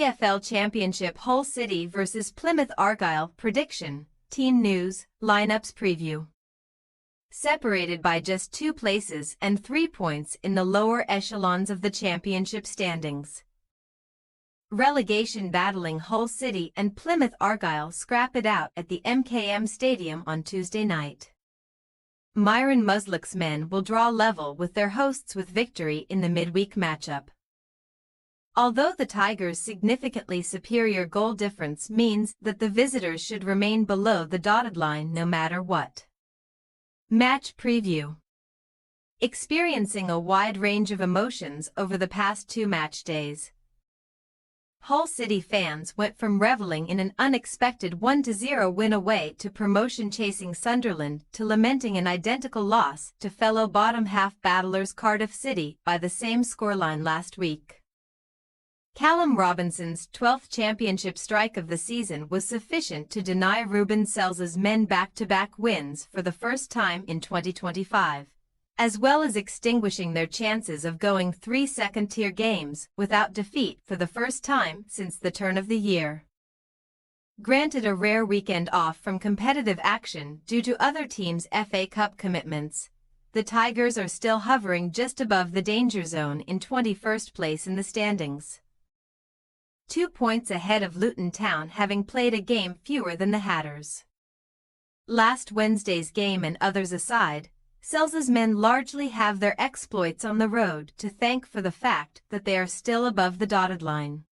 EFL Championship Hull City vs Plymouth Argyle prediction, team news, lineups preview. Separated by just 2 places and 3 points in the lower echelons of the championship standings. Relegation battling Hull City and Plymouth Argyle scrap it out at the MKM Stadium on Tuesday night. Myron Muslic's men will draw level with their hosts with victory in the midweek matchup. Although the Tigers' significantly superior goal difference means that the visitors should remain below the dotted line no matter what. Match preview. Experiencing a wide range of emotions over the past 2 match days. Hull City fans went from reveling in an unexpected 1-0 win away to promotion-chasing Sunderland to lamenting an identical loss to fellow bottom-half battlers Cardiff City by the same scoreline last week. Callum Robinson's 12th championship strike of the season was sufficient to deny Ruben Sells' men back-to-back wins for the first time in 2025, as well as extinguishing their chances of going 3 second-tier games without defeat for the first time since the turn of the year. Granted a rare weekend off from competitive action due to other teams' FA Cup commitments, the Tigers are still hovering just above the danger zone in 21st place in the standings. 2 points ahead of Luton Town, having played a game fewer than the Hatters. Last Wednesday's game and others aside, Sells' men largely have their exploits on the road to thank for the fact that they are still above the dotted line.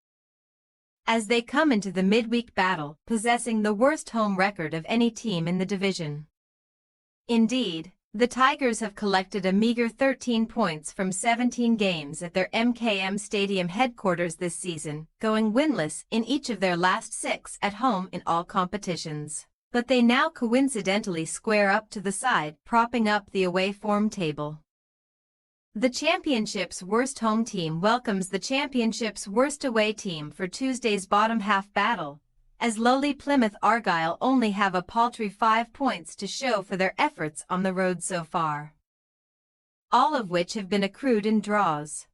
As they come into the midweek battle possessing the worst home record of any team in the division. Indeed, the Tigers have collected a meager 13 points from 17 games at their MKM Stadium headquarters this season, going winless in each of their last 6 at home in all competitions. But they now coincidentally square up to the side propping up the away form table. The championship's worst home team welcomes the championship's worst away team for Tuesday's bottom-half battle, as lowly Plymouth Argyle only have a paltry 5 points to show for their efforts on the road so far, all of which have been accrued in draws.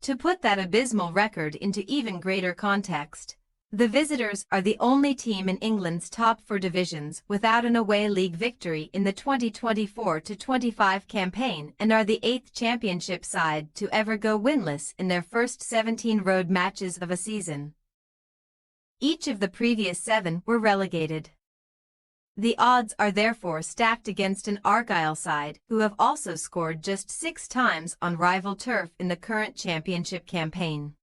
To put that abysmal record into even greater context, the visitors are the only team in England's top 4 divisions without an away league victory in the 2024-25 campaign and are the 8th championship side to ever go winless in their first 17 road matches of a season. Each of the previous 7 were relegated. The odds are therefore stacked against an Argyle side who have also scored just 6 times on rival turf in the current championship campaign.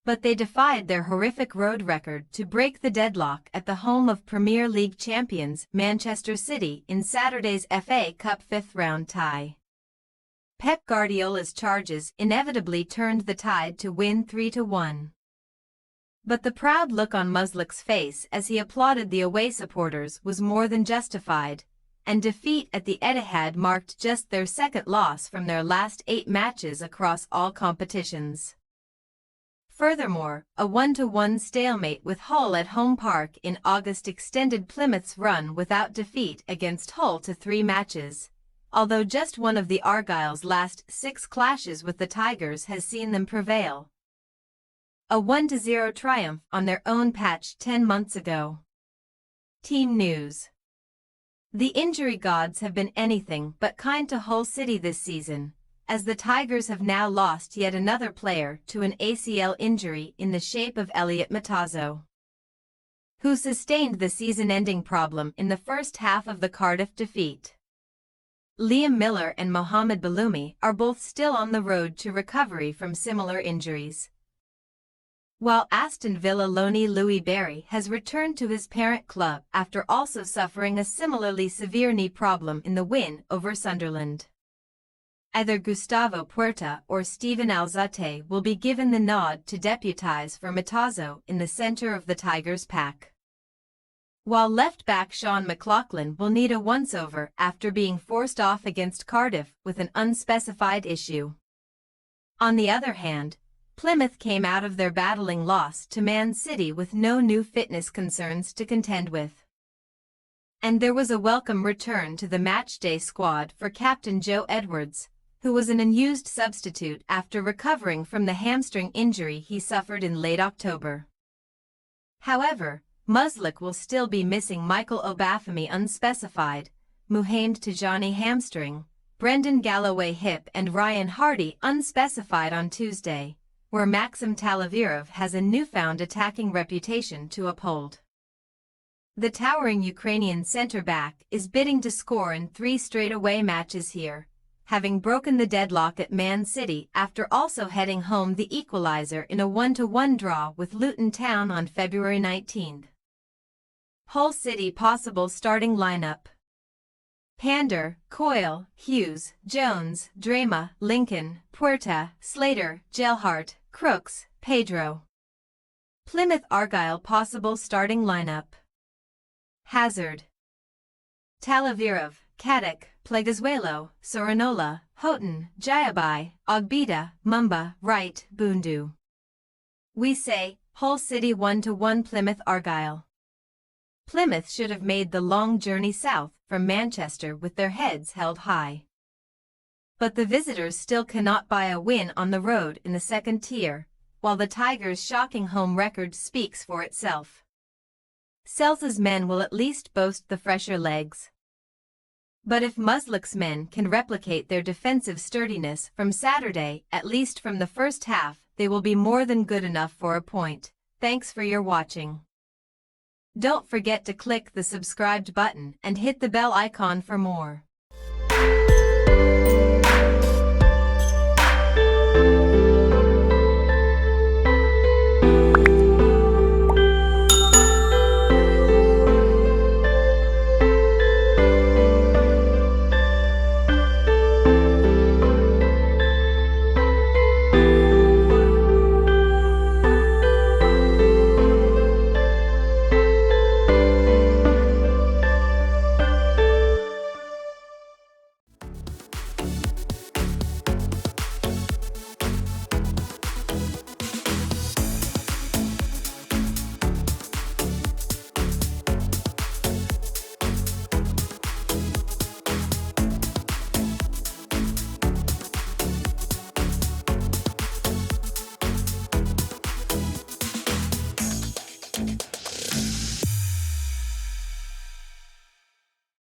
But they defied their horrific road record to break the deadlock at the home of Premier League champions Manchester City in Saturday's FA Cup 5th round tie. Pep Guardiola's charges inevitably turned the tide to win 3-1. But the proud look on Muslic's face as he applauded the away supporters was more than justified, and defeat at the Etihad marked just their 2nd loss from their last 8 matches across all competitions. Furthermore, a 1-1 stalemate with Hull at Home Park in August extended Plymouth's run without defeat against Hull to 3 matches, although just one of the Argyle's last 6 clashes with the Tigers has seen them prevail. A 1-0 triumph on their own patch 10 months ago. Team news. The injury gods have been anything but kind to Hull City this season, as the Tigers have now lost yet another player to an ACL injury in the shape of Elliot Matazzo, who sustained the season-ending problem in the first half of the Cardiff defeat. Liam Miller and Mohamed Baloumi are both still on the road to recovery from similar injuries, while Aston Villa loanee Louis Barry has returned to his parent club after also suffering a similarly severe knee problem in the win over Sunderland. Either Gustavo Puerta or Steven Alzate will be given the nod to deputise for Matazzo in the centre of the Tigers' pack, while left-back Sean McLaughlin will need a once-over after being forced off against Cardiff with an unspecified issue. On the other hand, Plymouth came out of their battling loss to Man City with no new fitness concerns to contend with. And there was a welcome return to the matchday squad for captain Joe Edwards, who was an unused substitute after recovering from the hamstring injury he suffered in late October. However, Muslic will still be missing Michael Obafemi unspecified, Muhamed Tijani hamstring, Brendan Galloway hip and Ryan Hardy unspecified on Tuesday, where Maxim Talavirov has a newfound attacking reputation to uphold. The towering Ukrainian centre-back is bidding to score in 3 straight away matches here, having broken the deadlock at Man City after also heading home the equaliser in a 1-1 draw with Luton Town on February 19. Hull City possible starting lineup: Pander, Coyle, Hughes, Jones, Drama, Lincoln, Puerta, Slater, Gelhardt, Crooks, Pedro. Plymouth Argyle possible starting lineup: Hazard, Talavirov, Kadek, Pleguezuelo, Sorinola, Houghton, Jayabai, Ogbita, Mumba, Wright, Bundu. We say, Hull City 1-1 Plymouth Argyle. Plymouth should have made the long journey south from Manchester with their heads held high. But the visitors still cannot buy a win on the road in the second tier, while the Tigers' shocking home record speaks for itself. Selsa's men will at least boast the fresher legs. But if Muslic's men can replicate their defensive sturdiness from Saturday, at least from the first half, they will be more than good enough for a point. Thanks for your watching. Don't forget to click the subscribed button and hit the bell icon for more.